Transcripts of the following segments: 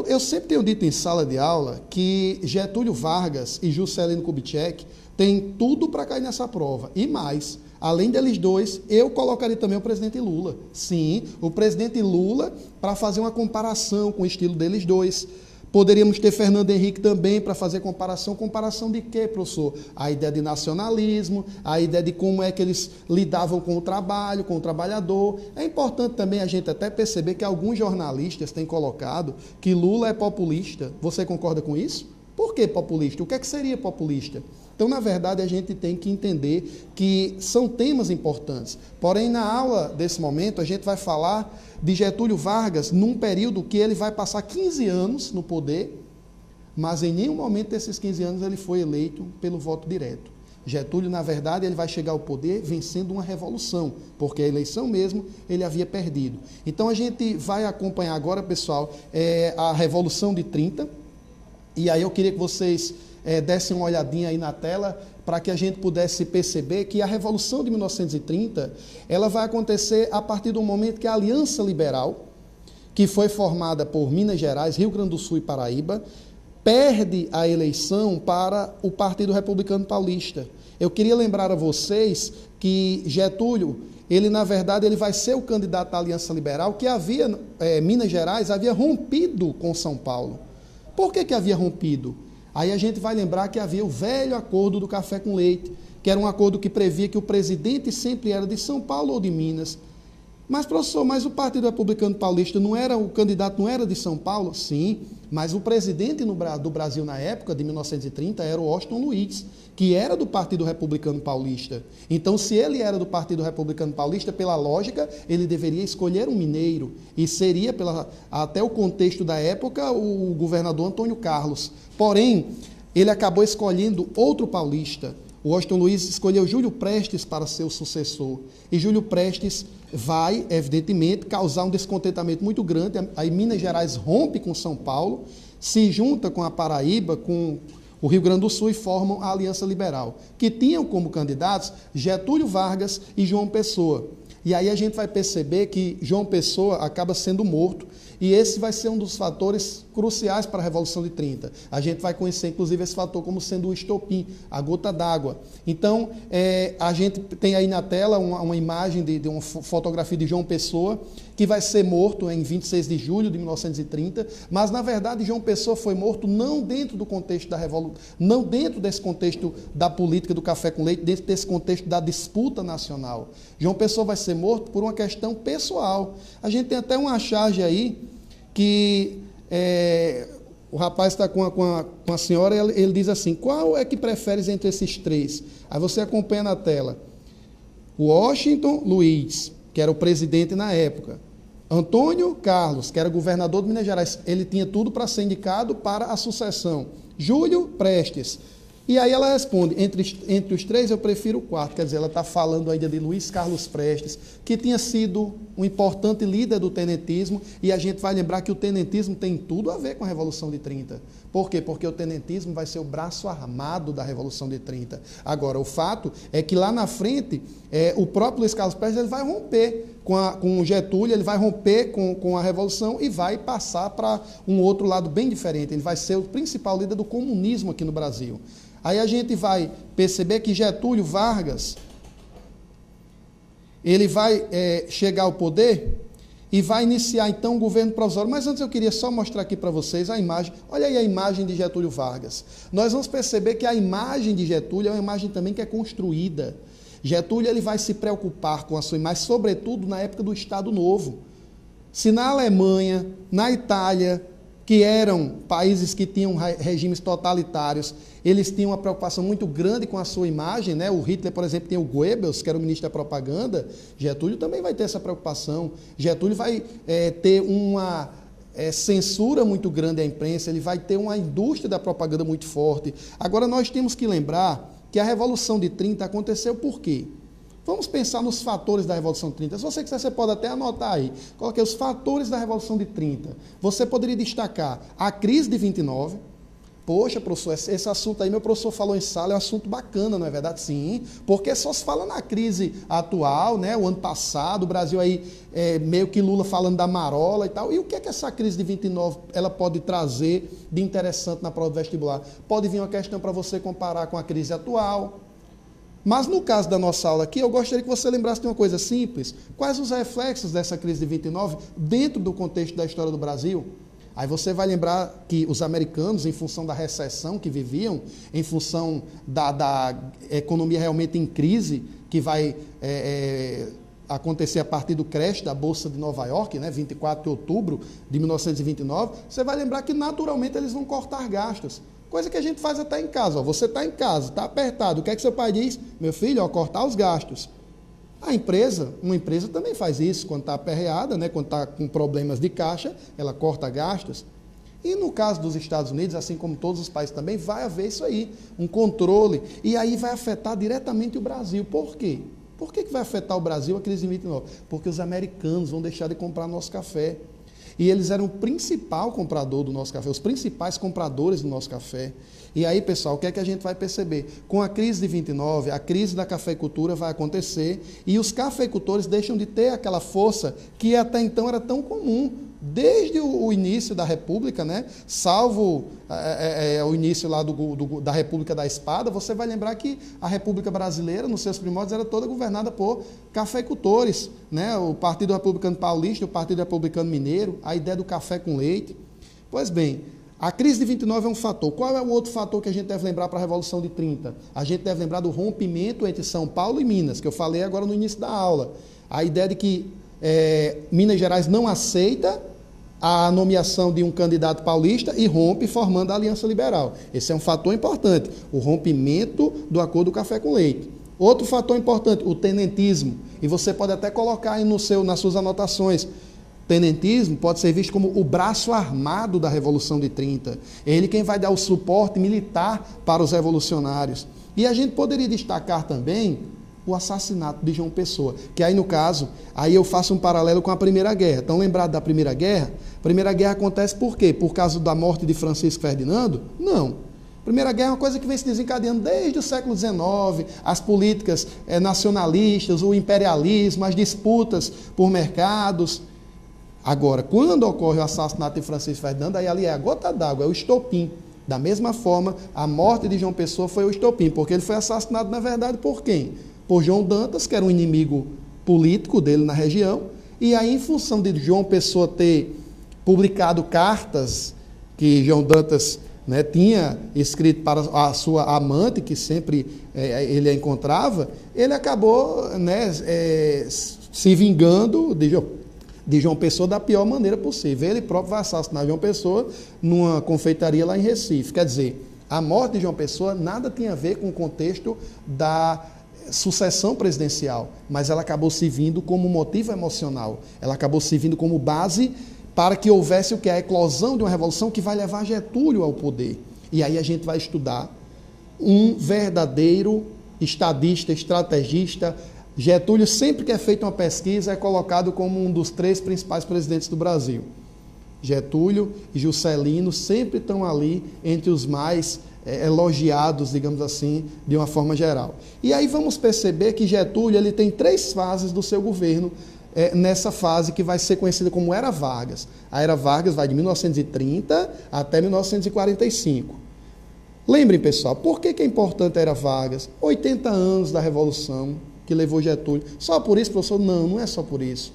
Eu sempre tenho dito em sala de aula que Getúlio Vargas e Juscelino Kubitschek têm tudo para cair nessa prova. E mais, além deles dois, eu colocaria também o presidente Lula. Sim, o presidente Lula, para fazer uma comparação com o estilo deles dois. Poderíamos ter Fernando Henrique também para fazer comparação. Comparação de quê, professor? A ideia de nacionalismo, a ideia de como é que eles lidavam com o trabalho, com o trabalhador. É importante também a gente até perceber que alguns jornalistas têm colocado que Lula é populista. Você concorda com isso? Por que populista? O que é que seria populista? Então, na verdade, a gente tem que entender que são temas importantes. Porém, na aula desse momento, a gente vai falar de Getúlio Vargas num período que ele vai passar 15 anos no poder, mas em nenhum momento desses 15 anos ele foi eleito pelo voto direto. Getúlio, na verdade, ele vai chegar ao poder vencendo uma revolução, porque a eleição mesmo ele havia perdido. Então, a gente vai acompanhar agora, pessoal, a Revolução de 30, e aí eu queria que vocês dessem uma olhadinha aí na tela para que a gente pudesse perceber que a Revolução de 1930 ela vai acontecer a partir do momento que a Aliança Liberal, que foi formada por Minas Gerais, Rio Grande do Sul e Paraíba, perde a eleição para o Partido Republicano Paulista. Eu queria lembrar a vocês que Getúlio, ele na verdade ele vai ser o candidato da Aliança Liberal que havia, Minas Gerais havia rompido com São Paulo. Por que havia rompido? Aí a gente vai lembrar que havia o velho acordo do café com leite, que era um acordo que previa que o presidente sempre era de São Paulo ou de Minas. Mas, professor, mas o Partido Republicano Paulista não era, o candidato não era de São Paulo? Sim, mas o presidente do Brasil na época, de 1930, era o Washington Luiz, que era do Partido Republicano Paulista. Então, se ele era do Partido Republicano Paulista, pela lógica, ele deveria escolher um mineiro, e seria, até o contexto da época, o governador Antônio Carlos. Porém, ele acabou escolhendo outro paulista. O Washington Luiz escolheu Júlio Prestes para ser o sucessor. E Júlio Prestes vai, evidentemente, causar um descontentamento muito grande. Aí Minas Gerais rompe com São Paulo, se junta com a Paraíba, com o Rio Grande do Sul e formam a Aliança Liberal, que tinham como candidatos Getúlio Vargas e João Pessoa. E aí a gente vai perceber que João Pessoa acaba sendo morto, e esse vai ser um dos fatores cruciais para a Revolução de 30. A gente vai conhecer, inclusive, esse fator como sendo o estopim, a gota d'água. Então, a gente tem aí na tela uma imagem de uma fotografia de João Pessoa, que vai ser morto em 26 de julho de 1930, mas, na verdade, João Pessoa foi morto não dentro do contexto da Revolução, não dentro desse contexto da política do café com leite, dentro desse contexto da disputa nacional. João Pessoa vai ser morto por uma questão pessoal. A gente tem até uma charge aí, que o rapaz está com a senhora, ele diz assim: qual é que preferes entre esses três? Aí você acompanha na tela. Washington Luiz, que era o presidente na época. Antônio Carlos, que era governador de Minas Gerais. Ele tinha tudo para ser indicado para a sucessão. Júlio Prestes. E aí ela responde, entre os três eu prefiro o quarto. Quer dizer, ela está falando ainda de Luiz Carlos Prestes, que tinha sido um importante líder do tenentismo, e a gente vai lembrar que o tenentismo tem tudo a ver com a Revolução de 30. Por quê? Porque o tenentismo vai ser o braço armado da Revolução de 30. Agora, o fato é que lá na frente, o próprio Luiz Carlos Prestes ele vai romper com o Getúlio, ele vai romper com a Revolução e vai passar para um outro lado bem diferente. Ele vai ser o principal líder do comunismo aqui no Brasil. Aí a gente vai perceber que Getúlio Vargas, ele vai chegar ao poder e vai iniciar então um governo provisório. Mas antes eu queria só mostrar aqui para vocês a imagem. Olha aí a imagem de Getúlio Vargas. Nós vamos perceber que a imagem de Getúlio é uma imagem também que é construída. Getúlio ele vai se preocupar com a sua imagem, sobretudo na época do Estado Novo. Se na Alemanha, na Itália, que eram países que tinham regimes totalitários, eles tinham uma preocupação muito grande com a sua imagem, né? O Hitler, por exemplo, tem o Goebbels, que era o ministro da propaganda. Getúlio também vai ter essa preocupação. Getúlio vai ter uma censura muito grande à imprensa, ele vai ter uma indústria da propaganda muito forte. Agora, nós temos que lembrar que a Revolução de 30 aconteceu por quê? Vamos pensar nos fatores da Revolução de 30. Se você quiser, você pode até anotar aí. Coloquei os fatores da Revolução de 30. Você poderia destacar a crise de 29, Poxa, professor, esse assunto aí, meu professor falou em sala, é um assunto bacana, não é verdade? Sim, porque só se fala na crise atual, né? O ano passado, o Brasil aí, meio que Lula falando da marola e tal. E o que é que essa crise de 29 ela pode trazer de interessante na prova vestibular? Pode vir uma questão para você comparar com a crise atual. Mas no caso da nossa aula aqui, eu gostaria que você lembrasse de uma coisa simples. Quais os reflexos dessa crise de 29 dentro do contexto da história do Brasil? Aí você vai lembrar que os americanos, em função da recessão que viviam, em função da economia realmente em crise, que vai acontecer a partir do crash da Bolsa de Nova York, né, 24 de outubro de 1929, você vai lembrar que naturalmente eles vão cortar gastos. Coisa que a gente faz até em casa. Ó. Você está em casa, está apertado. O que é que seu pai diz? Meu filho, ó, cortar os gastos. Uma empresa também faz isso, quando está aperreada, né, quando está com problemas de caixa, ela corta gastos. E no caso dos Estados Unidos, assim como todos os países também, vai haver isso aí, um controle. E aí vai afetar diretamente o Brasil. Por quê? Por que vai afetar o Brasil a crise de 29? Porque os americanos vão deixar de comprar nosso café. E eles eram o principal comprador do nosso café, os principais compradores do nosso café. E aí, pessoal, o que é que a gente vai perceber? Com a crise de 29, a crise da cafeicultura vai acontecer e os cafeicultores deixam de ter aquela força que até então era tão comum, desde o início da República, né? Salvo o início lá da República da Espada, você vai lembrar que a República Brasileira, nos seus primórdios, era toda governada por cafeicultores, né? O Partido Republicano Paulista, o Partido Republicano Mineiro, a ideia do café com leite. Pois bem, a crise de 29 é um fator. Qual é o outro fator que a gente deve lembrar para a Revolução de 30? A gente deve lembrar do rompimento entre São Paulo e Minas, que eu falei agora no início da aula. A ideia de que Minas Gerais não aceita a nomeação de um candidato paulista e rompe formando a Aliança Liberal. Esse é um fator importante, o rompimento do acordo café com leite. Outro fator importante, o tenentismo. E você pode até colocar aí nas suas anotações. Tenentismo pode ser visto como o braço armado da Revolução de 30. É ele quem vai dar o suporte militar para os revolucionários. E a gente poderia destacar também o assassinato de João Pessoa, que aí no caso, aí eu faço um paralelo com a Primeira Guerra. Estão lembrados da Primeira Guerra? A Primeira Guerra acontece por quê? Por causa da morte de Francisco Ferdinando? Não. A Primeira Guerra é uma coisa que vem se desencadeando desde o século XIX, as políticas nacionalistas, o imperialismo, as disputas por mercados. Agora, quando ocorre o assassinato de Francisco Ferdinando, aí ali é a gota d'água, é o estopim. Da mesma forma, a morte de João Pessoa foi o estopim, porque ele foi assassinado, na verdade, por quem? Por João Dantas, que era um inimigo político dele na região, e aí, em função de João Pessoa ter publicado cartas que João Dantas, né, tinha escrito para a sua amante, que sempre ele a encontrava, ele acabou, né, se vingando de João Pessoa da pior maneira possível. Ele próprio vai assassinar João Pessoa numa confeitaria lá em Recife. Quer dizer, a morte de João Pessoa nada tinha a ver com o contexto da sucessão presidencial, mas ela acabou servindo como motivo emocional, ela acabou servindo como base para que houvesse o que? A eclosão de uma revolução que vai levar Getúlio ao poder. E aí a gente vai estudar um verdadeiro estadista, estrategista. Getúlio, sempre que é feita uma pesquisa, é colocado como um dos 3 principais presidentes do Brasil. Getúlio e Juscelino sempre estão ali entre os mais elogiados, digamos assim, de uma forma geral. E aí vamos perceber que Getúlio ele tem 3 fases do seu governo, nessa fase que vai ser conhecida como Era Vargas. A Era Vargas vai de 1930 até 1945. Lembrem, pessoal, por que é importante a Era Vargas? 80 anos da Revolução que levou Getúlio. Só por isso, professor? Não, não é só por isso.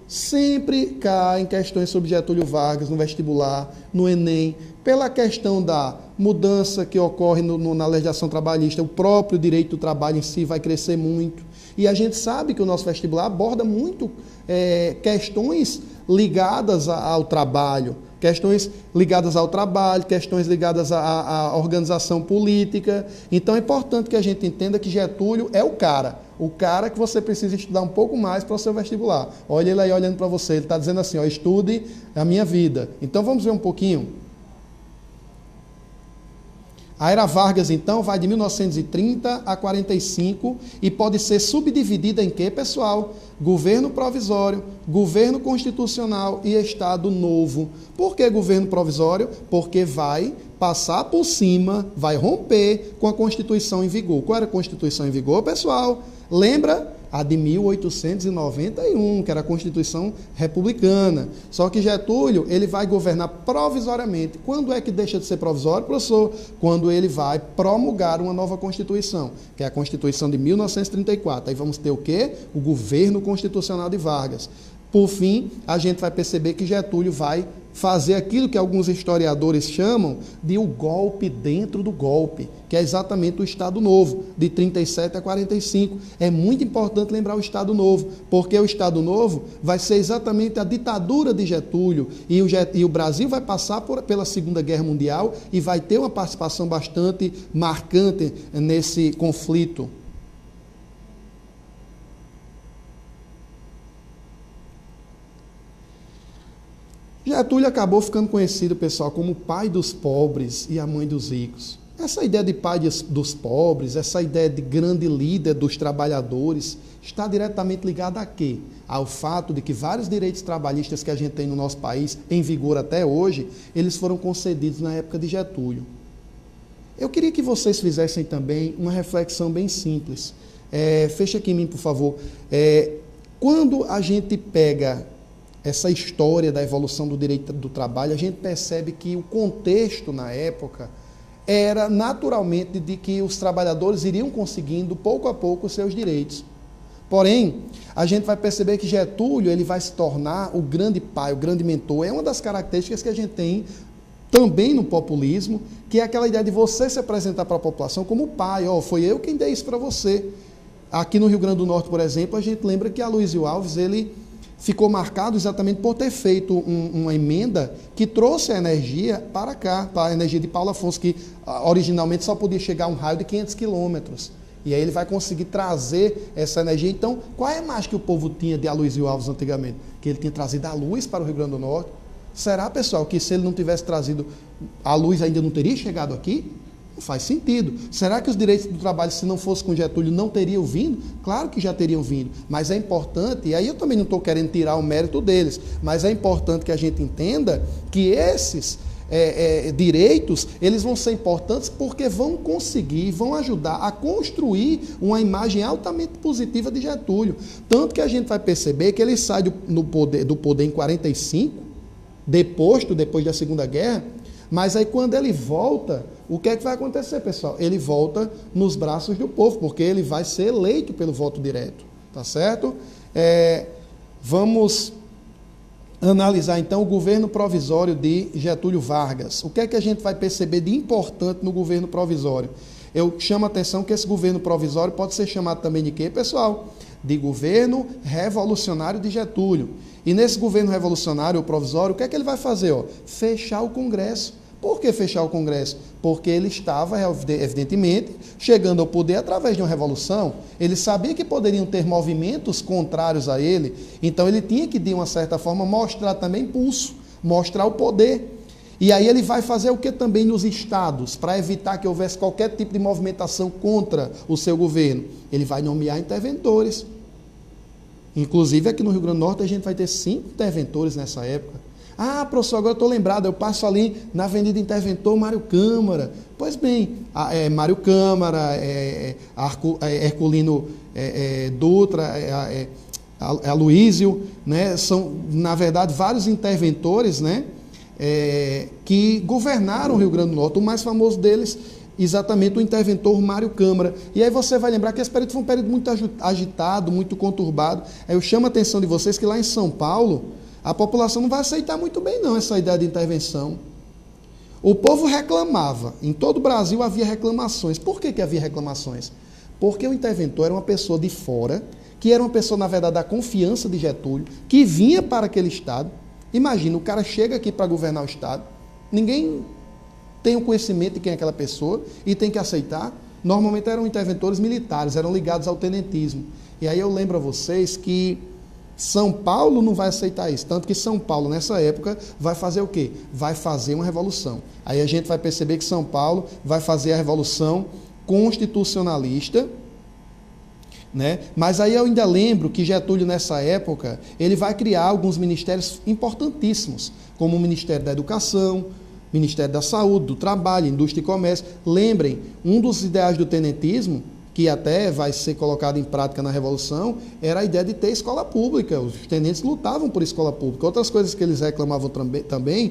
Sempre caem questões sobre Getúlio Vargas no vestibular, no Enem, pela questão da mudança que ocorre na legislação trabalhista. O próprio direito do trabalho em si vai crescer muito. E a gente sabe que o nosso vestibular aborda muito questões ligadas ao trabalho, questões ligadas à organização política. Então é importante que a gente entenda que Getúlio é o cara que você precisa estudar um pouco mais para o seu vestibular. Olha ele aí olhando para você, ele está dizendo assim, ó, estude a minha vida. Então vamos ver um pouquinho. A era Vargas, então, vai de 1930 a 45 e pode ser subdividida em quê, pessoal? Governo provisório, governo constitucional e Estado novo. Por que governo provisório? Porque vai passar por cima, vai romper com a Constituição em vigor. Qual era a Constituição em vigor, pessoal? Lembra? A de 1891, que era a Constituição republicana. Só que Getúlio, ele vai governar provisoriamente. Quando é que deixa de ser provisório, professor? Quando ele vai promulgar uma nova Constituição, que é a Constituição de 1934. Aí vamos ter o quê? O governo constitucional de Vargas. Por fim, a gente vai perceber que Getúlio vai fazer aquilo que alguns historiadores chamam de o golpe dentro do golpe, que é exatamente o Estado Novo, de 37 a 45. É muito importante lembrar o Estado Novo, porque o Estado Novo vai ser exatamente a ditadura de Getúlio, e o Brasil vai passar pela Segunda Guerra Mundial e vai ter uma participação bastante marcante nesse conflito. Getúlio acabou ficando conhecido, pessoal, como o pai dos pobres e a mãe dos ricos. Essa ideia de pai dos pobres, essa ideia de grande líder dos trabalhadores, está diretamente ligada a quê? Ao fato de que vários direitos trabalhistas que a gente tem no nosso país, em vigor até hoje, eles foram concedidos na época de Getúlio. Eu queria que vocês fizessem também uma reflexão bem simples. Fecha aqui em mim, por favor. Quando a gente pega essa história da evolução do direito do trabalho, a gente percebe que o contexto na época era naturalmente de que os trabalhadores iriam conseguindo pouco a pouco os seus direitos. Porém, a gente vai perceber que Getúlio ele vai se tornar o grande pai, o grande mentor. É uma das características que a gente tem também no populismo, que é aquela ideia de você se apresentar para a população como pai. Foi eu quem dei isso para você. Aqui no Rio Grande do Norte, por exemplo, a gente lembra que Aloysio Alves, ele ficou marcado exatamente por ter feito uma emenda que trouxe a energia para cá, para a energia de Paulo Afonso, que originalmente só podia chegar a um raio de 500 quilômetros. E aí ele vai conseguir trazer essa energia. Então, qual é a imagem que o povo tinha de Aloysio Alves antigamente? Que ele tinha trazido a luz para o Rio Grande do Norte. Será, pessoal, que se ele não tivesse trazido a luz, ainda não teria chegado aqui? Não faz sentido. Será que os direitos do trabalho, se não fosse com Getúlio, não teriam vindo? Claro que já teriam vindo, mas é importante, e aí eu também não estou querendo tirar o mérito deles, mas é importante que a gente entenda que esses direitos, eles vão ser importantes porque vão conseguir, vão ajudar a construir uma imagem altamente positiva de Getúlio. Tanto que a gente vai perceber que ele sai do poder em 45, depois da Segunda Guerra, mas aí quando ele volta, o que é que vai acontecer, pessoal? Ele volta nos braços do povo, porque ele vai ser eleito pelo voto direto, tá certo? Vamos analisar então o governo provisório de Getúlio Vargas. O que é que a gente vai perceber de importante no governo provisório? Eu chamo a atenção que esse governo provisório pode ser chamado também de quê, pessoal? De governo revolucionário de Getúlio. E nesse governo revolucionário ou provisório, o que é que ele vai fazer? Fechar o Congresso. Por que fechar o Congresso? Porque ele estava, evidentemente, chegando ao poder através de uma revolução. Ele sabia que poderiam ter movimentos contrários a ele, então ele tinha que, de uma certa forma, mostrar também pulso, mostrar o poder. E aí ele vai fazer o que também nos estados, para evitar que houvesse qualquer tipo de movimentação contra o seu governo? Ele vai nomear interventores. Inclusive, aqui no Rio Grande do Norte, a gente vai ter 5 interventores nessa época. Ah, professor, agora eu estou lembrado, eu passo ali na Avenida Interventor Mário Câmara. Pois bem, Mário Câmara, Herculino Dutra, Aloysio, né, são, na verdade, vários interventores, né, que governaram o Rio Grande do Norte. O mais famoso deles, exatamente o interventor Mário Câmara. E aí você vai lembrar que esse período foi um período muito agitado, muito conturbado. Aí eu chamo a atenção de vocês que lá em São Paulo, a população não vai aceitar muito bem não essa ideia de intervenção. O povo reclamava, em todo o Brasil havia reclamações. Por que havia reclamações? Porque o interventor era uma pessoa de fora, que era uma pessoa, na verdade, da confiança de Getúlio, que vinha para aquele estado. Imagina, o cara chega aqui para governar o estado, ninguém tem o conhecimento de quem é aquela pessoa e tem que aceitar. Normalmente eram interventores militares, eram ligados ao tenentismo. E aí eu lembro a vocês que São Paulo não vai aceitar isso. Tanto que São Paulo, nessa época, vai fazer o quê? Vai fazer uma revolução. Aí a gente vai perceber que São Paulo vai fazer a revolução constitucionalista, né? Mas aí eu ainda lembro que Getúlio, nessa época, ele vai criar alguns ministérios importantíssimos, como o Ministério da Educação, Ministério da Saúde, do Trabalho, Indústria e Comércio. Lembrem, um dos ideais do tenentismo, que até vai ser colocado em prática na Revolução, era a ideia de ter escola pública. Os tenentes lutavam por escola pública. Outras coisas que eles reclamavam também